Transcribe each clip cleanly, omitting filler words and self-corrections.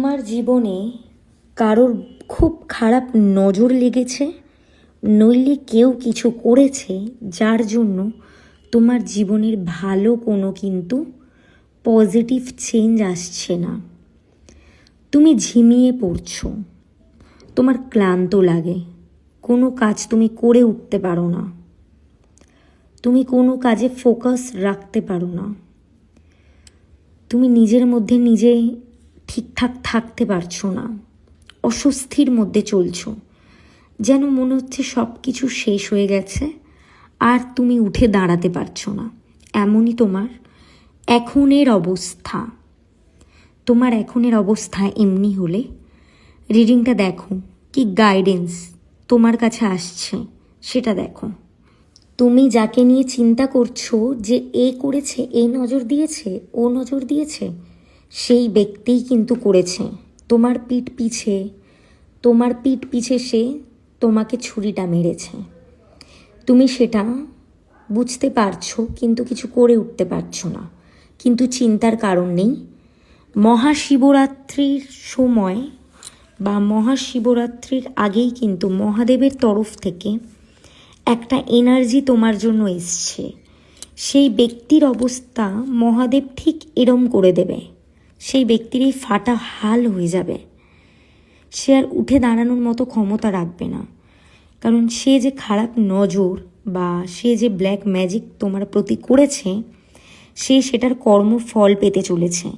তোমার জীবনে কারোর খুব খারাপ নজর লেগেছে, নইলে কেউ কিছু করেছে যার জন্য তোমার জীবনের ভালো কোনো কিন্তু পজিটিভ চেঞ্জ আসছে না। তুমি ঝিমিয়ে পড়ছো, তোমার ক্লান্ত লাগে, কোনো কাজ তুমি করে উঠতে পারো না, তুমি কোনো কাজে ফোকাস রাখতে পারো না, তুমি নিজের মধ্যে নিজে ঠিকঠাক থাকতে পারছো না, অস্বস্তির মধ্যে চলছো, যেন মনে হচ্ছে সব কিছু শেষ হয়ে গেছে আর তুমি উঠে দাঁড়াতে পারছো না। এমনই তোমার এখনের অবস্থা। তোমার এখনের অবস্থা এমনি হলে রিডিংটা দেখো, কি গাইডেন্স তোমার কাছে আসছে সেটা দেখো। তুমি যাকে নিয়ে চিন্তা করছো যে এ করেছে, এ নজর দিয়েছে, ও নজর দিয়েছে, সেই ব্যক্তিই কিন্তু করেছে। তোমার পিঠ পিছে সে তোমাকে ছুরিটা মেরেছে। তুমি সেটা বুঝতে পারছো কিন্তু কিছু করে উঠতে পারছো না। কিন্তু চিন্তার কারণ নেই। মহাশিবরাত্রির সময় বা মহাশিবরাত্রির আগেই কিন্তু মহাদেবের তরফ থেকে একটা এনার্জি তোমার জন্য এসছে। সেই ব্যক্তির অবস্থা মহাদেব ঠিক এরম করে দেবে। সেই ব্যক্তির এই ফাটা হাল হয়ে যাবে, সে আর উঠে দাঁড়ানোর মতো ক্ষমতা রাখবে না। কারণ সে যে খারাপ নজর বা সে যে ব্ল্যাক ম্যাজিক তোমার প্রতি করেছে, সে সেটার কর্মফল পেতে চলেছে।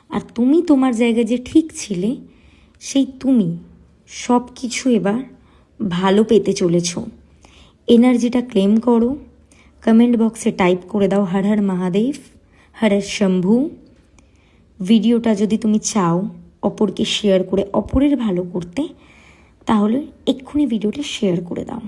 আর তুমি তোমার জায়গায় যে ঠিক ছিলে, সেই তুমি সব কিছু এবার ভালো পেতে চলেছ। এনার্জিটা ক্লেম করো, কমেন্ট বক্সে টাইপ করে দাও হর হর মহাদেব, হর হর শম্ভু। ভিডিওটা যদি তুমি চাও অপরকে শেয়ার করে অপরের ভালো করতে, তাহলে এক্ষুনি ভিডিওটা শেয়ার করে দাও।